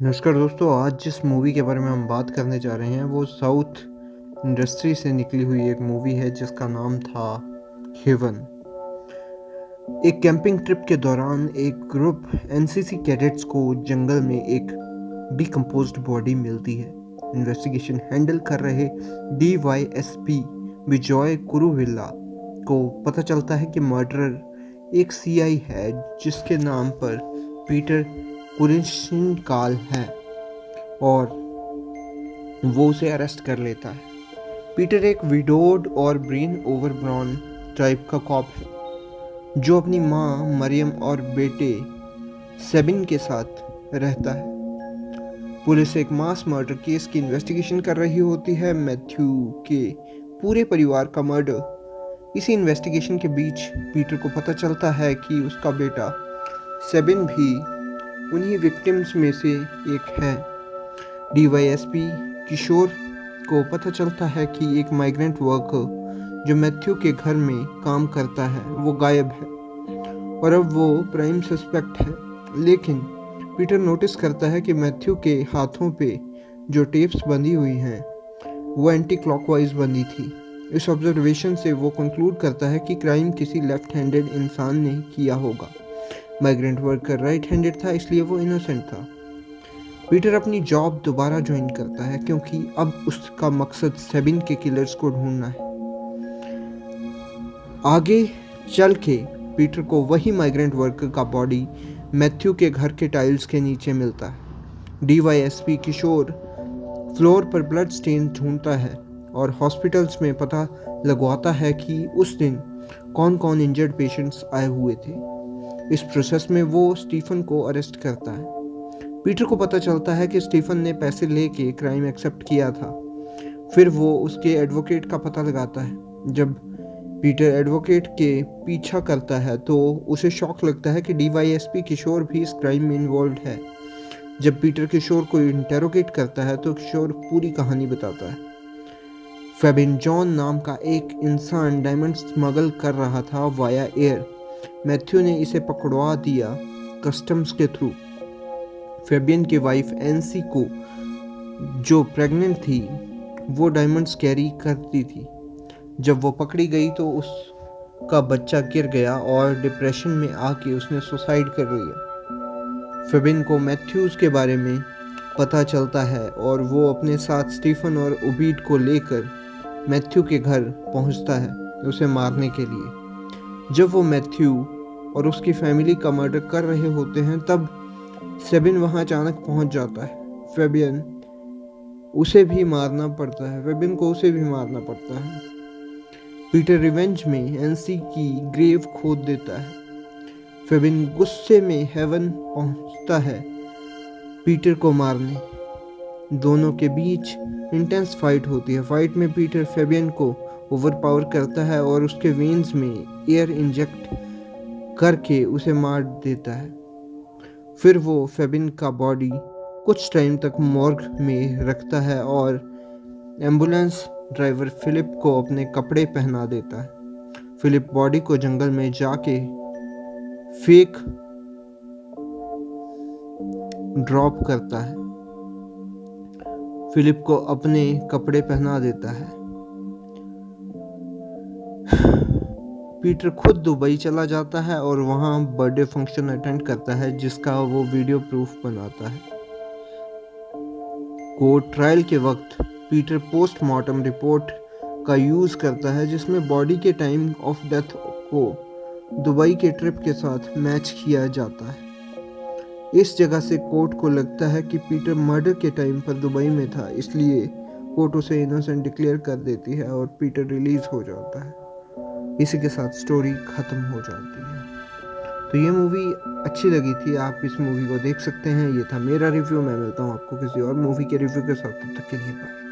नमस्कार दोस्तों, आज जिस मूवी के बारे में हम बात करने जा रहे हैं वो साउथ इंडस्ट्री से निकली हुई एक मूवी है जिसका नाम था हेवन। एक कैंपिंग ट्रिप के दौरान एक ग्रुप एनसीसी कैडेट्स को जंगल में एक डिकम्पोज्ड बॉडी मिलती है। इन्वेस्टिगेशन हैंडल कर रहे डीवाईएसपी विजय कुरुविल्ला को पता चलता है कि मर्डरर एक सीआई है जिसके नाम पर पीटर कुरिशिनकाल है और वो उसे अरेस्ट कर लेता है। पीटर एक विडोड और ब्रेन ओवरब्रॉन टाइप का कॉप है जो अपनी माँ मरियम और बेटे सेबिन के साथ रहता है। पुलिस एक मास मर्डर केस की इन्वेस्टिगेशन कर रही होती है, मैथ्यू के पूरे परिवार का मर्डर। इसी इन्वेस्टिगेशन के बीच पीटर को पता चलता है कि उसका बेटा सेबिन भी उन्हीं विक्टिम्स में से एक है। डीवाईएसपी किशोर को पता चलता है कि एक माइग्रेंट वर्कर जो मैथ्यू के घर में काम करता है वो गायब है और अब वो प्राइम सस्पेक्ट है। लेकिन पीटर नोटिस करता है कि मैथ्यू के हाथों पे जो टेप्स बंधी हुई हैं वो एंटी क्लॉकवाइज बंधी थी। इस ऑब्जर्वेशन से वो कंक्लूड करता है कि क्राइम किसी लेफ्ट हैंडेड इंसान ने किया होगा। माइग्रेंट वर्कर राइट हैंडेड था, इसलिए वो इनोसेंट था। पीटर अपनी जॉब दोबारा ज्वाइन करता है क्योंकि अब उसका मकसद सेबिन के किलर्स को ढूंढना है। आगे चल के पीटर को वही माइग्रेंट वर्कर का बॉडी मैथ्यू के घर के टाइल्स के नीचे मिलता है। डीवाईएसपी किशोर फ्लोर पर ब्लड स्टेन ढूंढता है और हॉस्पिटल्स में पता लगवाता है कि उस दिन कौन कौन इंजर्ड पेशेंट्स आए हुए थे। इस प्रोसेस में वो स्टीफन को अरेस्ट करता है। पीटर को पता चलता है कि स्टीफन ने पैसे लेके क्राइम एक्सेप्ट किया था। फिर वो उसके एडवोकेट का पता लगाता है। जब पीटर एडवोकेट के पीछा करता है तो उसे शॉक लगता है कि डीवाईएसपी किशोर भी इस क्राइम में इन्वॉल्व है। जब पीटर किशोर को इंटेरोगेट करता है तो किशोर पूरी कहानी बताता है। फेबिन जॉन नाम का एक इंसान डायमंड स्मगल कर रहा था वाया एयर। मैथ्यू ने इसे पकड़वा दिया कस्टम्स के थ्रू। फेबियन की वाइफ एनसी को जो प्रेग्नेंट थी वो डायमंड्स कैरी करती थी। जब वो पकड़ी गई तो उसका बच्चा गिर गया और डिप्रेशन में आके उसने सुसाइड कर लिया। फेबिन को मैथ्यूज के बारे में पता चलता है और वो अपने साथ स्टीफन और ओबीड को लेकर मैथ्यू के घर पहुंचता है उसे मारने के लिए। जब वो मैथ्यू और उसकी फैमिली का मर्डर कर रहे होते हैं तब सेबिन वहां अचानक पहुंच जाता है। फेबियन को उसे भी मारना पड़ता है। पीटर रिवेंज में एनसी की ग्रेव खोद देता है। फेबिन गुस्से में हेवन पहुंचता है पीटर को मारने। दोनों के बीच इंटेंस फाइट होती है। फाइट में पीटर फेबियन को ओवरपावर करता है और उसके वेन्स में एयर इंजेक्ट करके उसे मार देता है। फिर वो फेबिन का बॉडी कुछ टाइम तक मॉर्ग में रखता है और एम्बुलेंस ड्राइवर फिलिप को अपने कपड़े पहना देता है। फिलिप बॉडी को जंगल में जाके फेक ड्रॉप करता है। फिलिप को अपने कपड़े पहना देता है। पीटर खुद दुबई चला जाता है और वहां बर्थडे फंक्शन अटेंड करता है जिसका वो वीडियो प्रूफ बनाता है। कोर्ट ट्रायल के वक्त पीटर पोस्टमार्टम रिपोर्ट का यूज़ करता है जिसमें बॉडी के टाइम ऑफ डेथ को दुबई के ट्रिप के साथ मैच किया जाता है। इस जगह से कोर्ट को लगता है कि पीटर मर्डर के टाइम पर दुबई में था, इसलिए कोर्ट उसे इनोसेंट डिक्लेयर कर देती है और पीटर रिलीज हो जाता है। इसी के साथ स्टोरी ख़त्म हो जाती है। तो ये मूवी अच्छी लगी थी, आप इस मूवी को देख सकते हैं। ये था मेरा रिव्यू। मैं मिलता हूँ आपको किसी और मूवी के रिव्यू के साथ, तब तक के लिए बाय।